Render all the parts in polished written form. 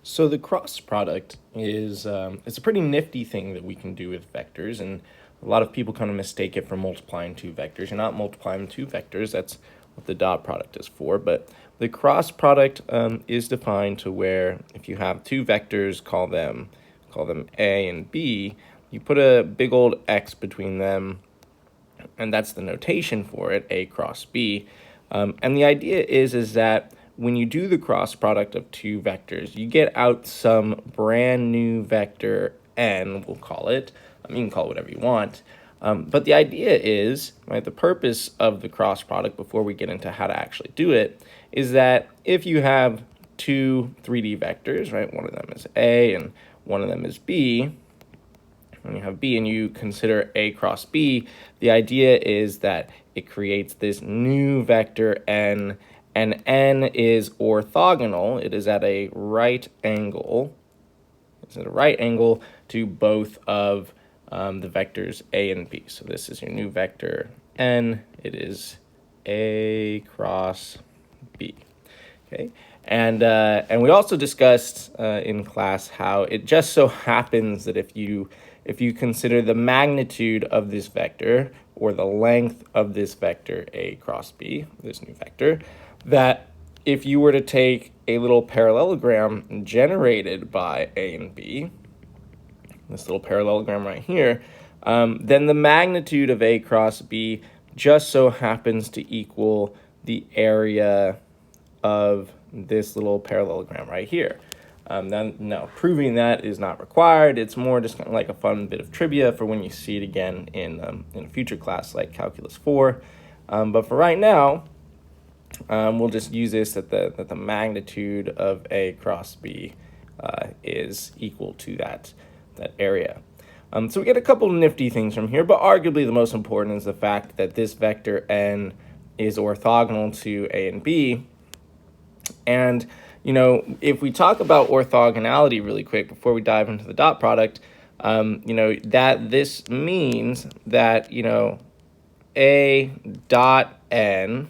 So the cross product is it's a pretty nifty thing that we can do with vectors, and a lot of people kind of mistake it for multiplying two vectors. You're not multiplying two vectors. That's what the dot product is for. But the cross product is defined to where if you have two vectors, call them A and B, you put a big old X between them, and that's the notation for it, A cross B. And the idea is that when you do the cross product of two vectors, you get out some brand new vector n, we'll call it. You can call it whatever you want. But the idea is, right, the purpose of the cross product, before we get into how to actually do it, is that if you have two 3D vectors, right, one of them is A and one of them is B, when you have B and you consider A cross B, the idea is that it creates this new vector n, and n is orthogonal. It is at a right angle. It's at a right angle to both of the vectors A and B. So this is your new vector n. It is A cross B. Okay, and we also discussed in class how it just so happens that if you consider the magnitude of this vector or the length of this vector A cross B, this new vector, that if you were to take a little parallelogram generated by A and B, this little parallelogram right here, then the magnitude of A cross B just so happens to equal the area of this little parallelogram right here. Now, proving that is not required. It's more just kind of like a fun bit of trivia for when you see it again in a future class like Calculus 4. But for right now, we'll just use this that the magnitude of A cross B is equal to that area. So we get a couple nifty things from here, but arguably the most important is the fact that this vector n is orthogonal to A and B. And if we talk about orthogonality really quick before we dive into the dot product, that this means that, A dot n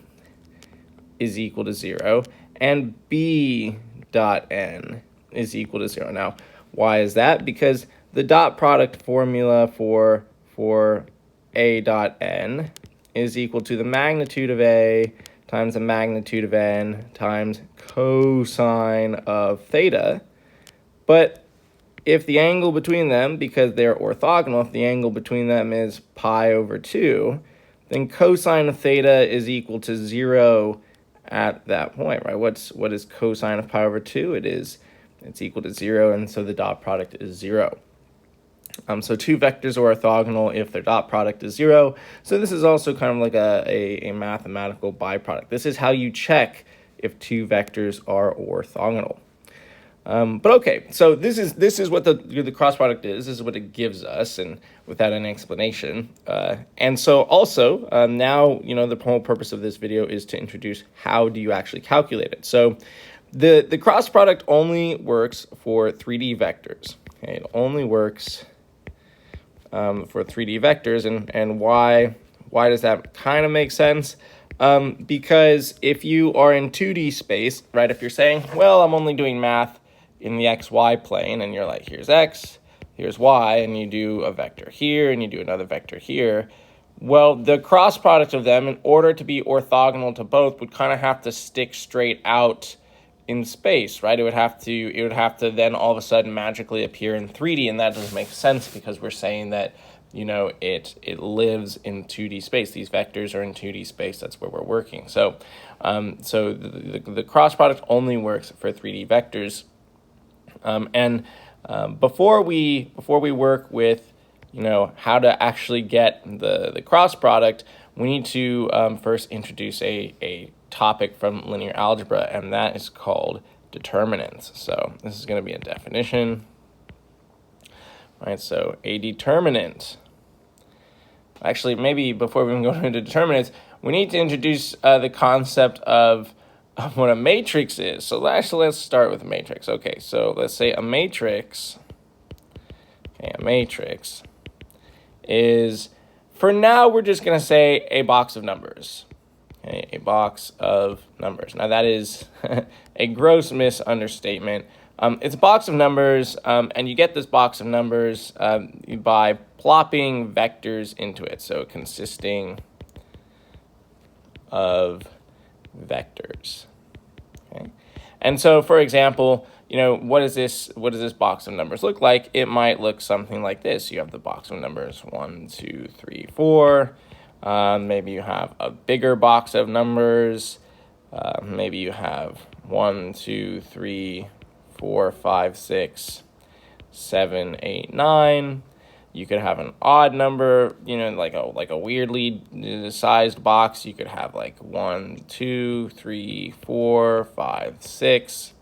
is equal to 0 and B dot n is equal to 0. Now, why is that? Because the dot product formula for A dot n is equal to the magnitude of A times the magnitude of n times cosine of theta. But if the angle between them, because they're orthogonal, if the angle between them is pi over 2, then cosine of theta is equal to 0 at that point, right? What is cosine of pi over 2? It's equal to 0, and so the dot product is 0. So two vectors are orthogonal if their dot product is 0. So this is also kind of like a mathematical byproduct. This is how you check if two vectors are orthogonal. But okay, so this is what the cross product is. This is what it gives us, and without an explanation. And so also now the whole purpose of this video is to introduce how do you actually calculate it. So the cross product only works for 3D vectors. Okay, it only works for 3D vectors, and why does that kind of make sense? Because if you are in 2D space, right, if you're saying, well, I'm only doing math in the XY plane, and you're like, here's X, here's Y, and you do a vector here, and you do another vector here, well, the cross product of them, in order to be orthogonal to both, would kind of have to stick straight out in space, right? It would have to then all of a sudden magically appear in 3D, and that doesn't make sense because we're saying that it lives in 2D space. These vectors are in 2D space. That's where we're working. So the cross product only works for 3D vectors. Before we work with how to actually get the cross product, we need to first introduce a topic from linear algebra, and that is called determinants. So this is going to be a definition, right? So a determinant. Actually, maybe before we even go into determinants, we need to introduce the concept of what a matrix is. So let's start with a matrix. Okay, so let's say a matrix. Okay, a matrix is, for now, we're just going to say a box of numbers. Okay, a box of numbers. Now that is a gross misunderstatement. It's a box of numbers, and you get this box of numbers by plopping vectors into it. So consisting of vectors. Okay. And so, for example, what does this box of numbers look like? It might look something like this. You have the box of numbers 1, 2, 3, 4. Maybe you have a bigger box of numbers. Maybe you have 1, 2, 3, 4, 5, 6, 7, 8, 9. You could have an odd number, like a weirdly sized box. You could have like 1, 2, 3, 4, 5, 6.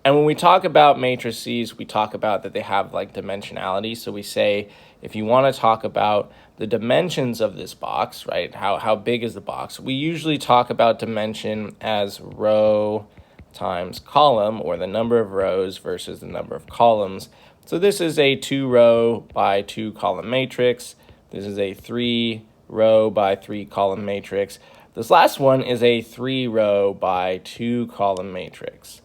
And when we talk about matrices, we talk about that they have like dimensionality. So we say if you want to talk about the dimensions of this box, right? How big is the box? We usually talk about dimension as row times column, or the number of rows versus the number of columns. So this is a 2-row by 2-column matrix. This is a 3-row by 3-column matrix. This last one is a 3-row by 2-column matrix.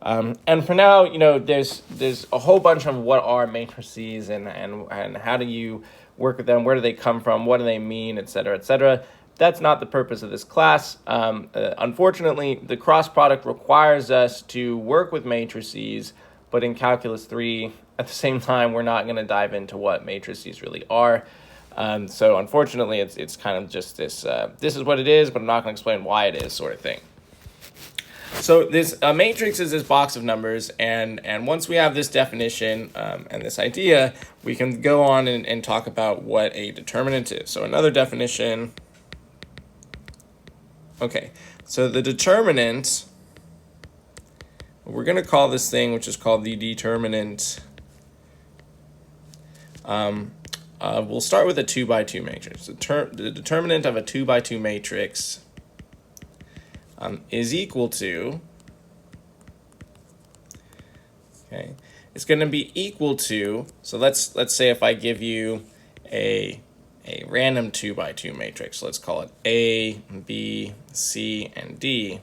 And for now, there's a whole bunch of what are matrices and how do you work with them, where do they come from, what do they mean, et cetera, et cetera. That's not the purpose of this class. Unfortunately, the cross product requires us to work with matrices, but in Calculus 3, at the same time, we're not going to dive into what matrices really are. So unfortunately, it's kind of just this is what it is, but I'm not going to explain why it is sort of thing. So this matrix is this box of numbers, and once we have this definition and this idea, we can go on and talk about what a determinant is. So another definition. Okay, so the determinant, we're going to call this thing, which is called the determinant. We'll start with a 2x2 matrix. The determinant of a 2x2 matrix is equal to, okay, it's going to be equal to, so let's say if I give you a random 2x2 matrix, let's call it A, B, C, and D,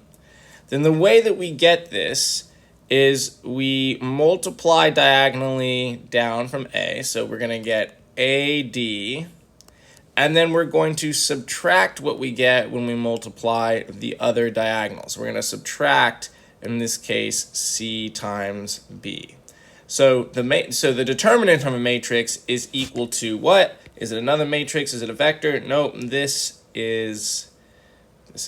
then the way that we get this is we multiply diagonally down from A, so we're going to get AD, and then we're going to subtract what we get when we multiply the other diagonals. We're going to subtract, in this case, C times B. So the determinant of a matrix is equal to what? Is it another matrix? Is it a vector? No, this is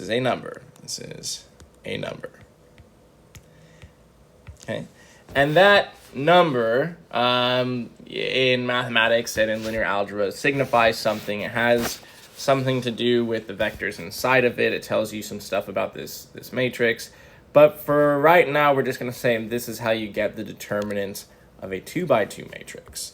a number. This is a number. Okay, and that number in mathematics and in linear algebra signifies something. It has something to do with the vectors inside of it. It tells you some stuff about this matrix. But for right now, we're just going to say this is how you get the determinant of a 2x2 matrix.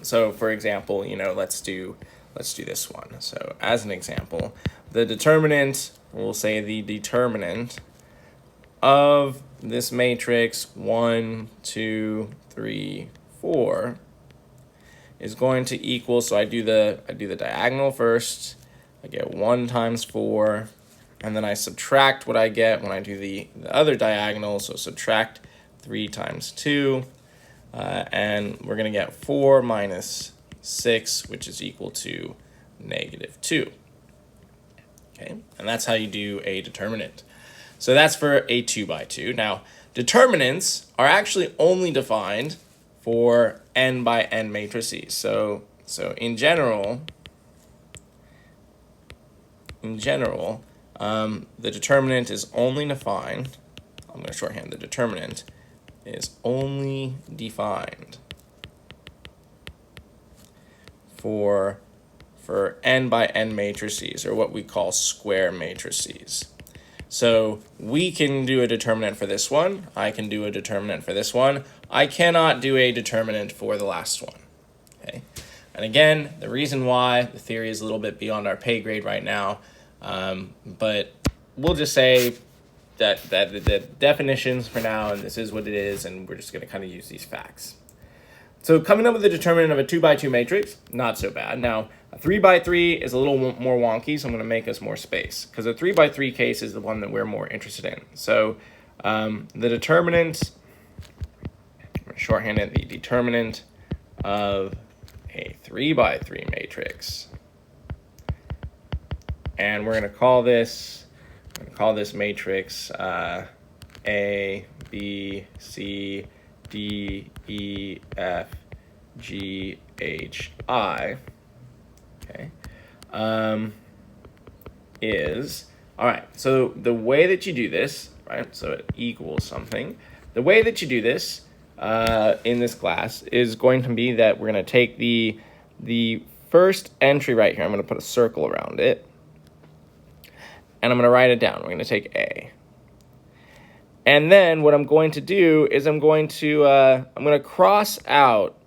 So for example, let's do this one. So as an example, the determinant, we'll say the determinant of this matrix 1, 2, 3, 4 is going to equal, so I do the diagonal first. I get 1 times 4, and then I subtract what I get when I do the other diagonal, so subtract 3 times 2, and we're going to get 4 minus 6, which is equal to -2. Okay, and that's how you do a determinant. So that's for a 2x2. Now, determinants are actually only defined for n by n matrices. So in general, the determinant is only defined. I'm going to shorthand. The determinant is only defined for n by n matrices, or what we call square matrices. So we can do a determinant for this one. I can do a determinant for this one. I cannot do a determinant for the last one. Okay. And again, the reason why, the theory is a little bit beyond our pay grade right now, but we'll just say that the definitions for now, and this is what it is, and we're just going to kind of use these facts. So coming up with the determinant of a 2x2 matrix, not so bad. Now, a 3x3 is a little more wonky, so I'm going to make us more space, because a 3x3 case is the one that we're more interested in. So The determinant, shorthand it, the determinant of a 3 by 3 matrix. And we're going to call this matrix A, B, C, D, E, F, G, H, I. Okay. All right, so the way that you do this, right, so it equals something. The way that you do this in this class is going to be that we're going to take the first entry right here. I'm going to put a circle around it, and I'm going to write it down. We're going to take A. And then what I'm going to do is I'm going to cross out.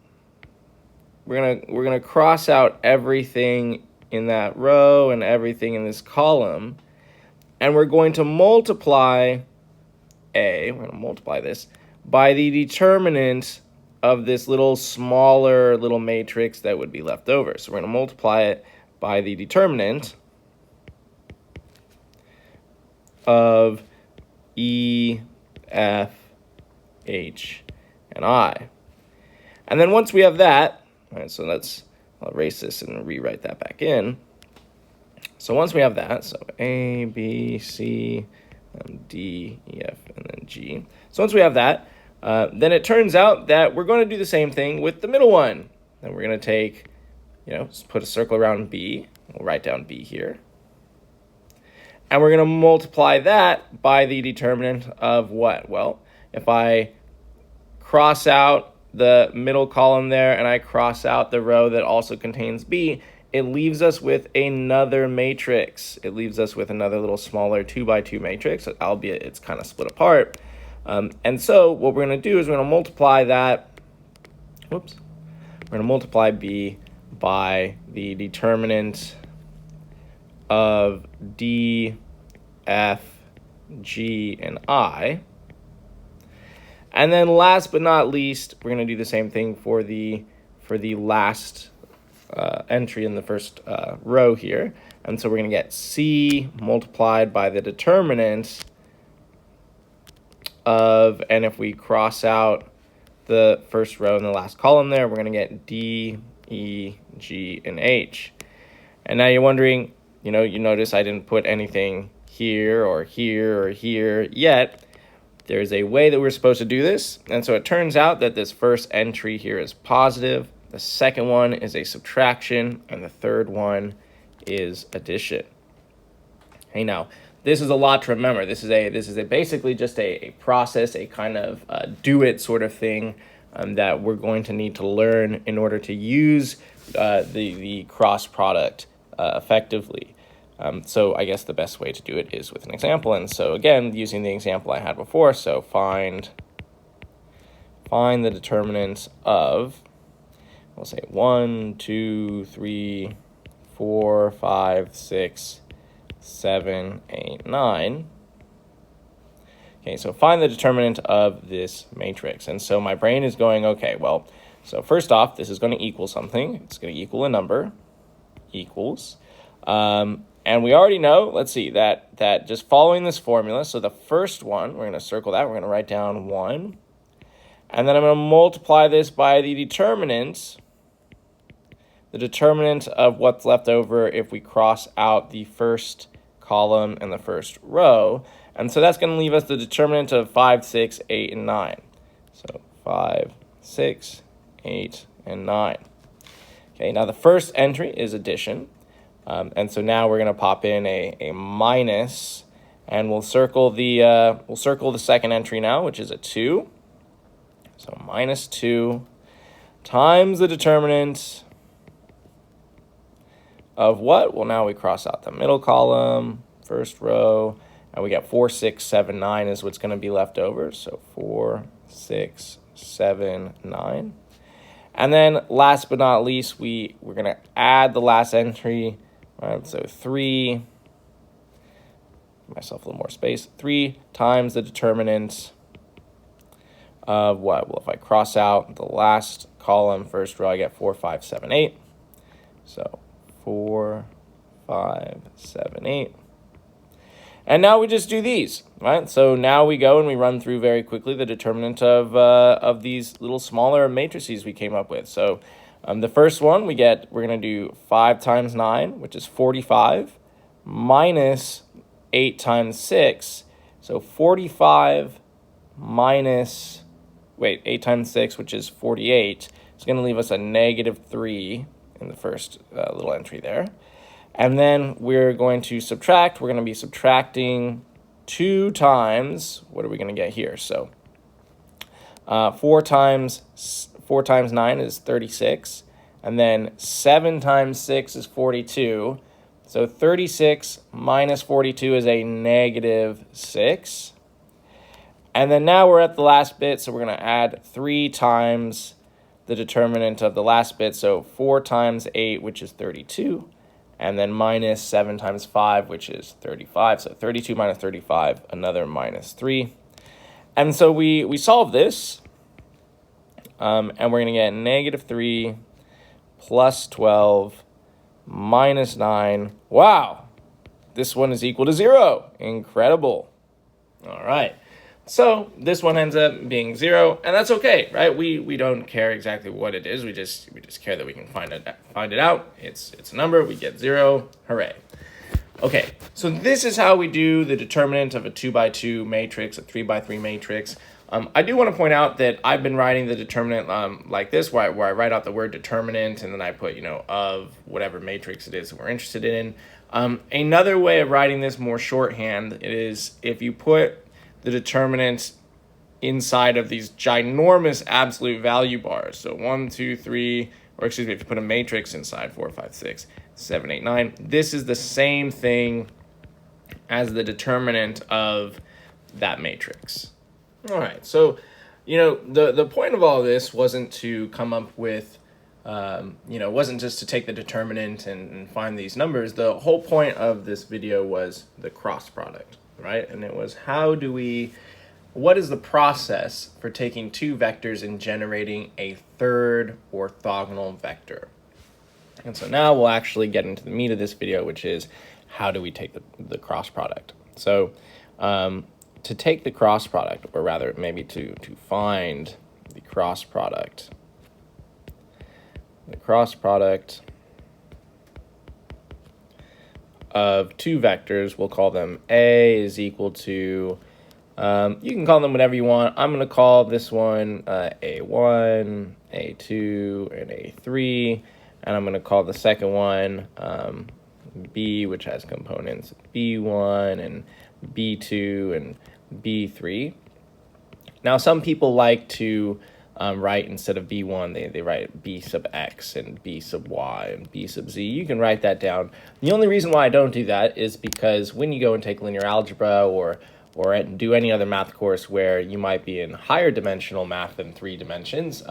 We're gonna cross out everything in that row and everything in this column, and we're going to multiply A. We're going to multiply this by the determinant of this little smaller little matrix that would be left over. So we're going to multiply it by the determinant of E, F, H, and I. And then once we have that, all right, so I'll erase this and rewrite that back in. So once we have that, so A, B, C, D, E, F, and then G. So once we have that, then it turns out that we're going to do the same thing with the middle one. Then we're going to take, just put a circle around B. We'll write down B here. And we're going to multiply that by the determinant of what? Well, if I cross out the middle column there and I cross out the row that also contains B, it leaves us with another matrix. It leaves us with another little smaller 2 by 2 matrix, albeit it's kind of split apart. And so what we're going to do is we're going to multiply that. Whoops. We're going to multiply B by the determinant of D, F, G, and I. And then last but not least, we're going to do the same thing for the last entry in the first row here. And so we're going to get C multiplied by the determinant of, and if we cross out the first row in the last column there, we're going to get D, E, G, and H. And now you're wondering, you notice I didn't put anything here or here or here yet. There's a way that we're supposed to do this. And so it turns out that this first entry here is positive. The second one is a subtraction. And the third one is addition. Hey, now, this is a lot to remember. This is basically just a process, a kind of do-it sort of thing that we're going to need to learn in order to use the cross product effectively. So I guess the best way to do it is with an example. And so again, using the example I had before, so find the determinant of, we'll say 1, 2, 3, 4, 5, 6, 7, 8, 9. Okay, so find the determinant of this matrix. And so my brain is going, okay, well, so first off, this is going to equal something. It's going to equal a number, equals. And we already know, let's see, that just following this formula, so the first one, we're going to circle that, we're going to write down 1. And then I'm going to multiply this by the determinant of what's left over if we cross out the first column and the first row. And so that's going to leave us the determinant of 5, 6, 8, and 9. So 5, 6, 8, and 9. Okay, now the first entry is addition. And so now we're going to pop in a minus, and we'll circle the second entry now, which is a 2. So minus 2 times the determinant of what? Well, now we cross out the middle column, first row, and we get 4, 6, 7, 9 is what's going to be left over. So 4, 6, 7, 9. And then last but not least, we're going to add the last entry. All right, so 3, give myself a little more space, 3 times the determinant of what? Well, if I cross out the last column, first row, I get 4, 5, 7, 8. So 4, 5, 7, 8. And now we just do these, right? So now we go and we run through very quickly the determinant of these little smaller matrices we came up with. So the first one we're going to do 5 times 9, which is 45, minus 8 times 6. So 45 minus, 8 times 6, which is 48. It's going to leave us a negative 3 in the first little entry there. And then we're going to subtract. We're going to be subtracting 2 times, what are we going to get here? So 4 times 9 is 36. And then 7 times 6 is 42. So 36 minus 42 is a negative 6. And then now we're at the last bit, so we're going to add 3 times the determinant of the last bit. So 4 times 8, which is 32. And then minus 7 times 5, which is 35. So 32 minus 35, another minus 3. And so we solve this, and we're going to get negative 3 plus 12 minus 9. Wow, this one is equal to 0. Incredible. All right. So this one ends up being 0, and that's okay, right? We don't care exactly what it is. We just care that we can find it out. It's a number. We get 0. Hooray. Okay, so this is how we do the determinant of a 2x2 matrix, a 3x3 matrix. I do want to point out that I've been writing the determinant like this, where I write out the word determinant, and then I put, of whatever matrix it is that we're interested in. Another way of writing this more shorthand is if you put the determinant inside of these ginormous absolute value bars. So 1, 2, 3, or excuse me, if you put a matrix inside, 4, 5, 6, 7, 8, 9, this is the same thing as the determinant of that matrix. All right, so, the point of all this wasn't to come up with, wasn't just to take the determinant and find these numbers. The whole point of this video was the cross product, right? And it was what is the process for taking 2 vectors and generating a third orthogonal vector? And so now we'll actually get into the meat of this video, which is how do we take the cross product? So to take the cross product, or rather maybe to find the cross product of 2 vectors, we'll call them A is equal to, you can call them whatever you want. I'm going to call this one A1, A2, and A3, and I'm going to call the second one B, which has components B1 and B2 and B3. Now, some people like to write, instead of B1, they write B sub X and B sub Y and B sub Z. You can write that down. The only reason why I don't do that is because when you go and take linear algebra or do any other math course where you might be in higher dimensional math than 3 dimensions,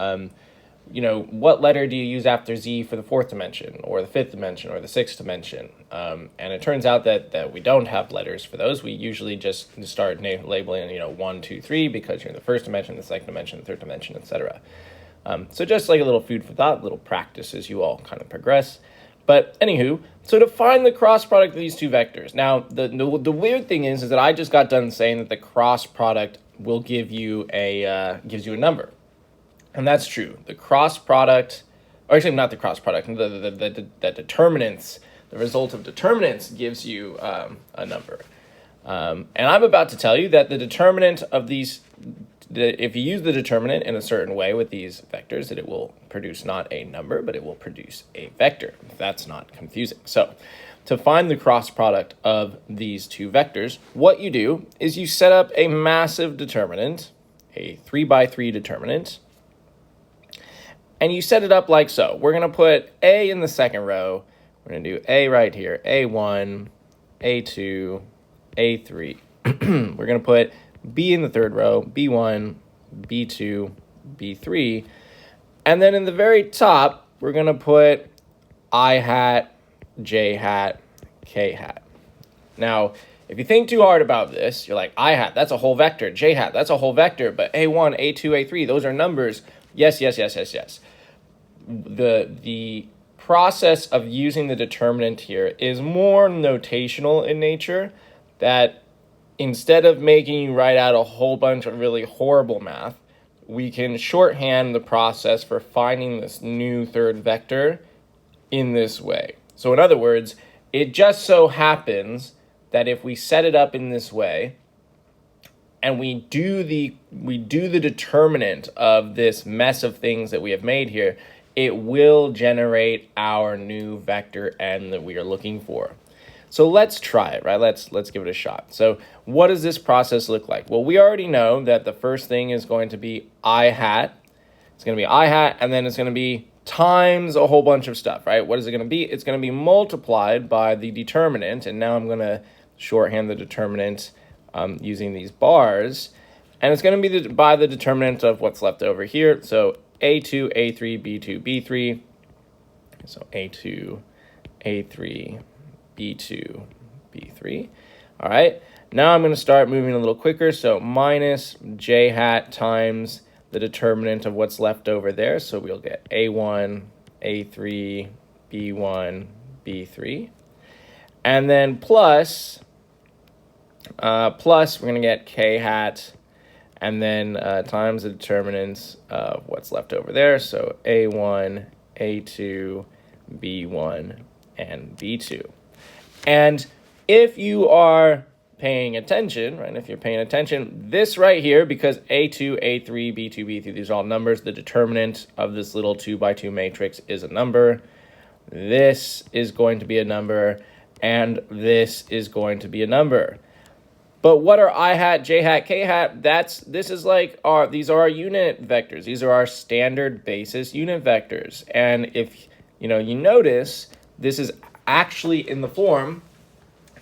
what letter do you use after Z for the 4th dimension or the 5th dimension or the 6th dimension? And it turns out that we don't have letters for those. We usually just start labeling, 1, 2, 3, because you're in the 1st dimension, the 2nd dimension, the 3rd dimension, etc. So just like a little food for thought, little practice as you all kind of progress. But anywho, so to find the cross product of these 2 vectors. Now, the weird thing is that I just got done saying that the cross product will give you gives you a number. And that's true. The cross product, or actually not the cross product, the determinants, the result of determinants gives you a number. And I'm about to tell you that the determinant of these, if you use the determinant in a certain way with these vectors, that it will produce not a number, but it will produce a vector. That's not confusing. So to find the cross product of these 2 vectors, what you do is you set up a massive determinant, a 3x3 determinant, and you set it up like so. We're going to put A in the second row. We're going to do A right here, A1, A2, A3. We're going to put B in the third row, B1, B2, B3. And then in the very top, we're going to put I hat, J hat, K hat. Now, if you think too hard about this, you're like, I hat, that's a whole vector. J hat, that's a whole vector. But A1, A2, A3, those are numbers. Yes. The process of using the determinant here is more notational in nature, that instead of making you write out a whole bunch of really horrible math, we can shorthand the process for finding this new third vector in this way. So in other words, it just so happens that if we set it up in this way and we do the determinant of this mess of things that we have made here, it will generate our new vector n that we are looking for. So let's try it, right? Let's give it a shot. So what does this process look like? Well, we already know that the first thing is going to be I hat. It's going to be I hat, and then it's going to be times a whole bunch of stuff, right? What is it going to be? It's going to be multiplied by the determinant, and now I'm going to shorthand the determinant using these bars, and it's going to be by the determinant of what's left over here. So A2, A3, B2, B3. So A2, A3, B2, B3. All right, now I'm going to start moving a little quicker. So minus J hat times the determinant of what's left over there. So we'll get A1, A3, B1, B3. And then plus we're going to get K hat, and then times the determinants of what's left over there. So A1, A2, B1, and B2. And if you are paying attention, right, if you're paying attention, this right here, because A2, A3, B2, B3, these are all numbers, the determinant of this little 2x2 matrix is a number. This is going to be a number, and this is going to be a number. But what are I hat, J hat, K hat? These are our unit vectors. These are our standard basis unit vectors. And if you notice, this is actually in the form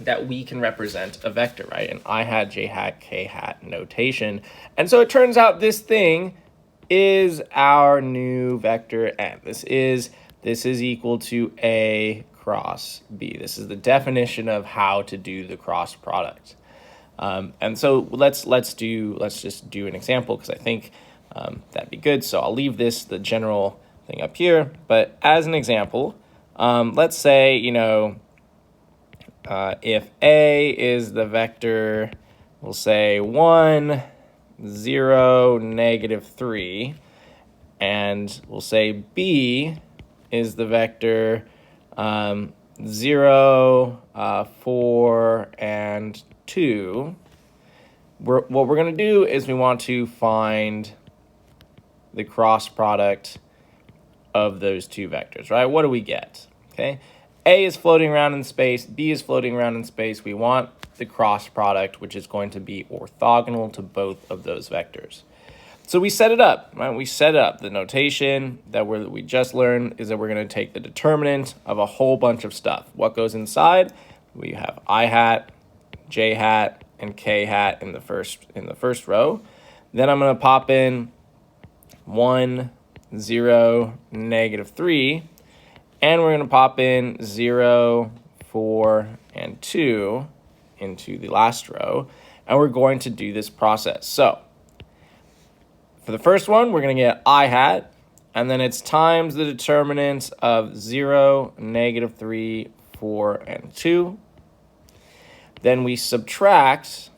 that we can represent a vector, right? An I hat, J hat, K hat notation. And so it turns out this thing is our new vector n. This is equal to A cross B. This is the definition of how to do the cross product. And so let's just do an example, because I think that'd be good. So I'll leave the general thing up here, but as an example, let's say, if A is the vector, we'll say 1, 0, -3, and we'll say B is the vector 0, 4, and 2. What we're going to do is we want to find the cross product of those two vectors, right? What do we get? Okay, A is floating around in space, B is floating around in space. We want the cross product, which is going to be orthogonal to both of those vectors. So we set it up, right? We set up the notation that we just learned is that we're going to take the determinant of a whole bunch of stuff. What goes inside? We have I hat, J hat, and K hat in the first row. Then I'm going to pop in 1, 0, -3, and we're going to pop in 0, 4, and 2 into the last row, and we're going to do this process. So for the first one, we're going to get I hat, and then it's times the determinants of 0, -3, 4, and 2. Then we subtract,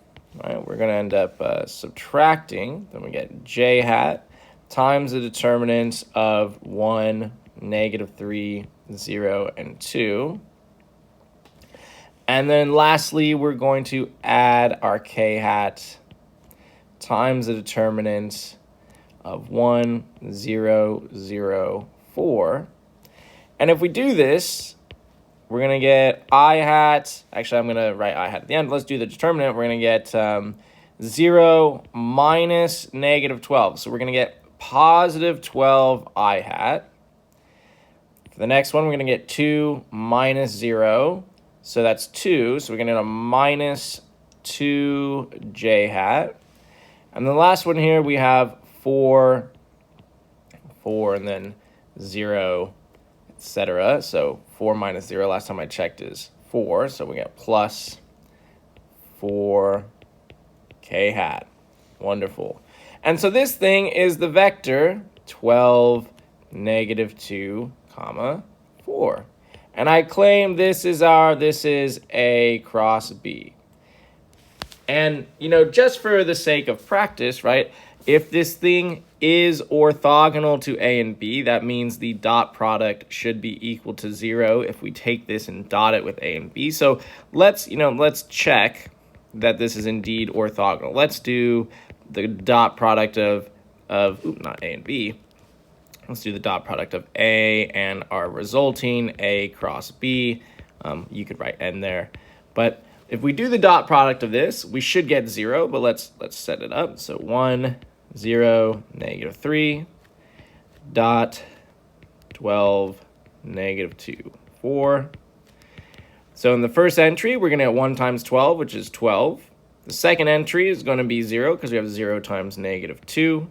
right? We're going to end up subtracting. Then we get J hat times the determinants of 1, -3, 0, and 2. And then lastly, we're going to add our K hat times the determinant of 1, 0, 0, 4. And if we do this, we're going to get I hat. Actually, I'm going to write I hat at the end. Let's do the determinant. We're going to get 0 minus -12. So we're going to get positive 12 I hat. For the next one, we're going to get 2 minus 0. So that's 2. So we're going to get a minus 2 J hat. And the last one here, we have 4, and then 0, etc. So 4 minus 0, last time I checked, is 4. So we get plus 4 K hat. Wonderful. And so this thing is the vector 12, -2, 4. And I claim this is A cross B. And, you know, just for the sake of practice, right, if this thing is orthogonal to A and B, that means the dot product should be equal to 0 if we take this and dot it with A and B. So let's check that this is indeed orthogonal. Let's do the dot product of not A and B. Let's do the dot product of A and our resulting A cross B. You could write N there, but if we do the dot product of this, we should get 0, but let's set it up. So 1, 0, -3, dot 12, -2, 4. So in the first entry, we're going to get 1 times 12, which is 12. The second entry is going to be 0 because we have 0 times -2.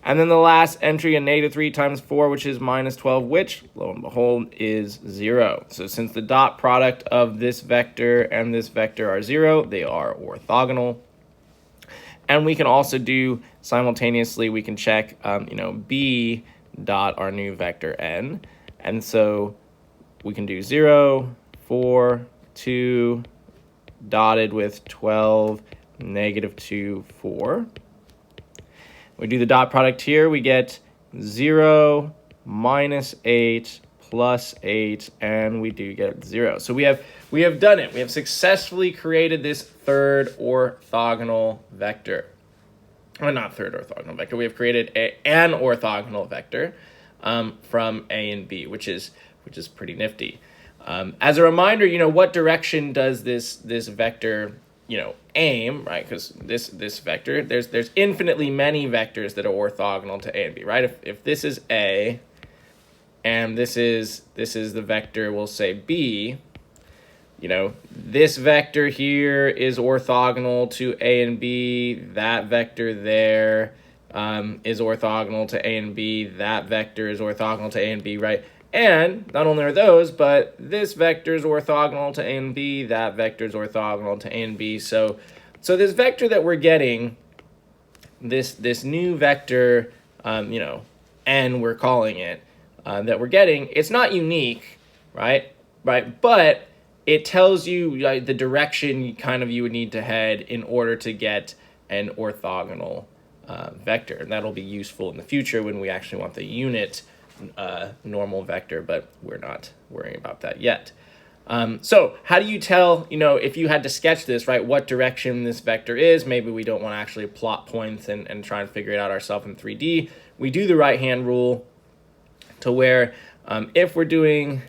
And then the last entry, a -3 times 4, which is -12, which, lo and behold, is 0. So since the dot product of this vector and this vector are 0, they are orthogonal. And we can also do, simultaneously, we can check, B dot our new vector n. And so we can do 0, 4, 2, dotted with 12, -2, 4. We do the dot product here, we get 0, -8, +8, and we do get 0. So we have done it. We have successfully created this third orthogonal vector. Well, not third orthogonal vector. We have created an orthogonal vector from A and B, which is pretty nifty. As a reminder, what direction does this vector aim, right? Because this vector, there's infinitely many vectors that are orthogonal to A and B, right? If this is A, and this is the vector, we'll say B, this vector here is orthogonal to A and B, that vector there is orthogonal to A and B, that vector is orthogonal to A and B, right? And not only are those, but this vector is orthogonal to A and B, that vector is orthogonal to A and B. So this vector that we're getting, this new vector, n we're calling it, that we're getting, it's not unique, right? But it tells you the direction you would need to head in order to get an orthogonal vector. And that'll be useful in the future when we actually want the unit normal vector, but we're not worrying about that yet. So how do you tell, if you had to sketch this, right, what direction this vector is? Maybe we don't want to actually plot points and try and figure it out ourselves in 3D. We do the right-hand rule to where if we're doing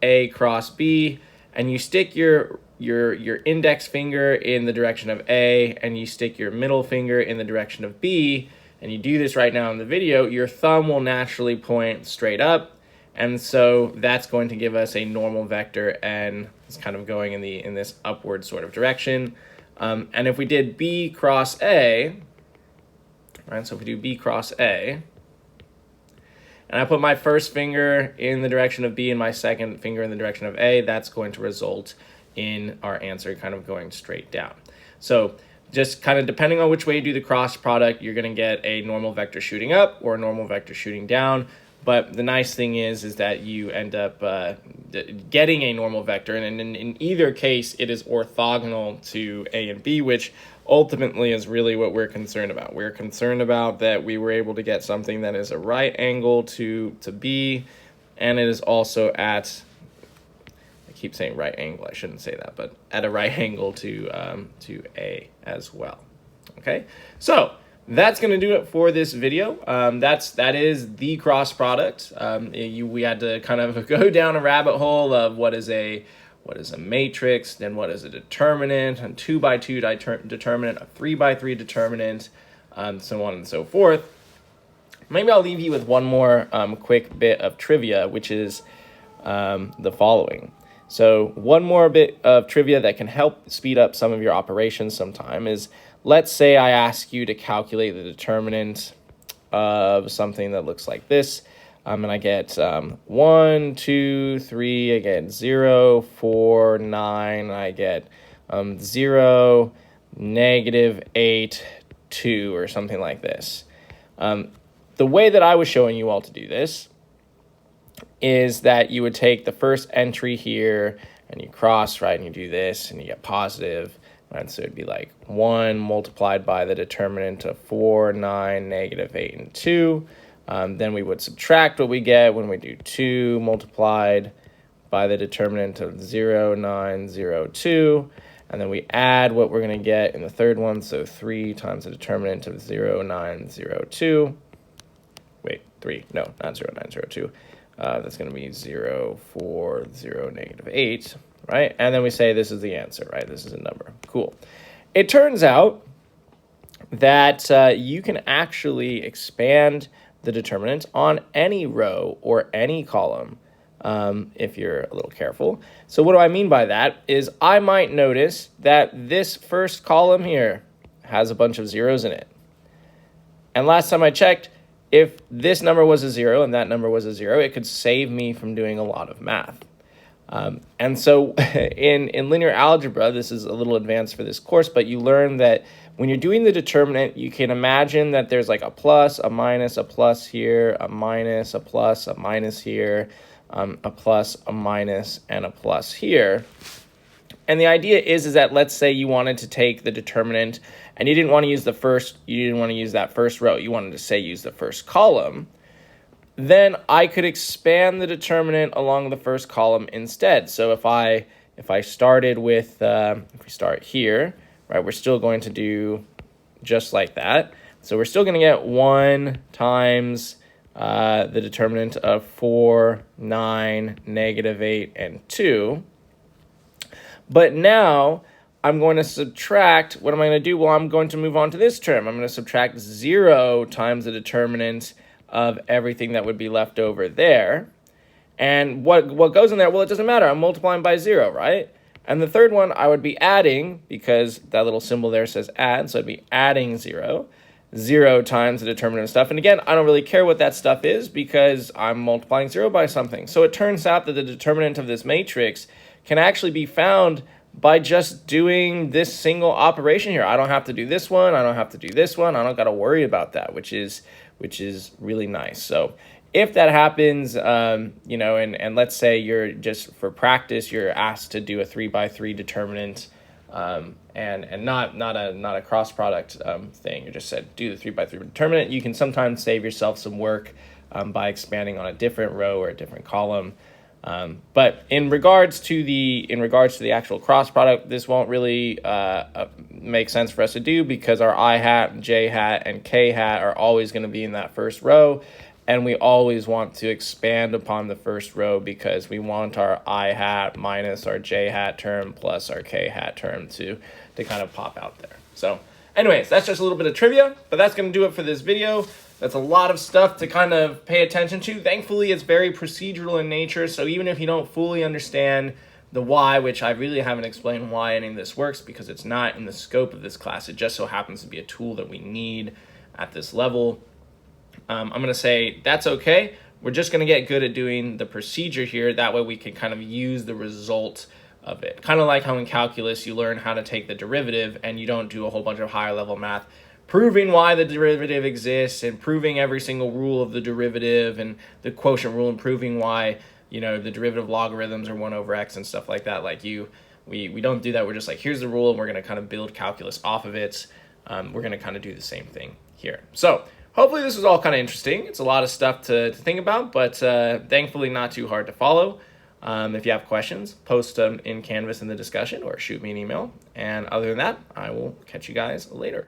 A cross B and you stick your index finger in the direction of A and you stick your middle finger in the direction of B, and you do this right now in the video, your thumb will naturally point straight up, and so that's going to give us a normal vector, and it's kind of going in this upward sort of direction. And if we did B cross A, right? So if we do B cross A, and I put my first finger in the direction of B and my second finger in the direction of A, that's going to result in our answer kind of going straight down. So just kind of depending on which way you do the cross product, you're going to get a normal vector shooting up or a normal vector shooting down. But the nice thing is that you end up getting a normal vector, and in either case, it is orthogonal to A and B, which ultimately is really what we're concerned about. We're concerned about that we were able to get something that is a right angle to B, and it is also at, I keep saying right angle, I shouldn't say that, but at a right angle to A as well. Okay, so that's going to do it for this video. That is the cross product. We had to kind of go down a rabbit hole of what is a matrix, then what is a determinant, a 2x2 determinant, a 3x3 determinant, so on and so forth. Maybe I'll leave you with one more quick bit of trivia, which is the following. So one more bit of trivia that can help speed up some of your operations sometime is, let's say I ask you to calculate the determinant of something that looks like this, and I get 1, 2, 3, I get 0, 4, 9, I get 0, -8, 2, or something like this. The way that I was showing you all to do this is that you would take the first entry here and you cross, right, and you do this and you get positive, Right, so it'd be like 1 multiplied by the determinant of 4, 9, negative 8, and 2. Then we would subtract what we get when we do 2 multiplied by the determinant of 0, 9, 0, 2. And then we add what we're going to get in the third one, so 3 times the determinant of 0, 9, 0, 2. Wait, 3, no, not 0, 9, 0, 2. That's going to be 0, 4, 0, negative 8. Right? And then we say this is the answer, right? This is a number. Cool. It turns out that you can actually expand the determinant on any row or any column if you're a little careful. So what do I mean by that is I might notice that this first column here has a bunch of zeros in it. And last time I checked, if this number was a 0 and that number was a 0, it could save me from doing a lot of math. And so in linear algebra, this is a little advanced for this course, but you learn that when you're doing the determinant, you can imagine that there's like a plus, a minus, a plus here, a minus, a plus, a minus here, a plus, a minus, and a plus here. And the idea is that let's say you wanted to take the determinant and you didn't want to use that first row. You wanted to say use the first column. Then I could expand the determinant along the first column instead. So if I started with, if we start here, right, we're still going to do just like that. So we're still going to get 1 times the determinant of 4, 9, negative 8, and 2. But now I'm going to subtract. What am I going to do? Well, I'm going to move on to this term. I'm going to subtract 0 times the determinant of everything that would be left over there. And what goes in there? Well, it doesn't matter. I'm multiplying by 0, right? And the third one, I would be adding, because that little symbol there says add, so I'd be adding 0. 0 times the determinant of stuff. And again, I don't really care what that stuff is because I'm multiplying 0 by something. So it turns out that the determinant of this matrix can actually be found by just doing this single operation here. I don't have to do this one. I don't have to do this one. I don't got to worry about that, which is really nice. So if that happens, you know, and let's say you're just for practice, you're asked to do a 3x3 determinant, and not a cross product thing. You just said do the 3x3 determinant. You can sometimes save yourself some work by expanding on a different row or a different column. But in regards to the actual cross product, this won't really make sense for us to do because our I hat, J hat, and K hat are always going to be in that first row, and we always want to expand upon the first row because we want our I hat minus our J hat term plus our K hat term to kind of pop out there. So anyways, that's just a little bit of trivia, but that's going to do it for this video. That's a lot of stuff to kind of pay attention to. Thankfully, it's very procedural in nature, so even if you don't fully understand the why, which I really haven't explained why any of this works because it's not in the scope of this class, it just so happens to be a tool that we need at this level. I'm going to say that's okay. We're just going to get good at doing the procedure here. That way we can kind of use the result of it. Kind of like how in calculus you learn how to take the derivative and you don't do a whole bunch of higher level math proving why the derivative exists and proving every single rule of the derivative and the quotient rule and proving why, you know, the derivative logarithms are 1 over x and stuff like that. Like we don't do that. We're just like, here's the rule and we're going to kind of build calculus off of it. We're going to kind of do the same thing here. So hopefully this was all kind of interesting. It's a lot of stuff to think about, but thankfully not too hard to follow. If you have questions, post them in Canvas in the discussion or shoot me an email. And other than that, I will catch you guys later.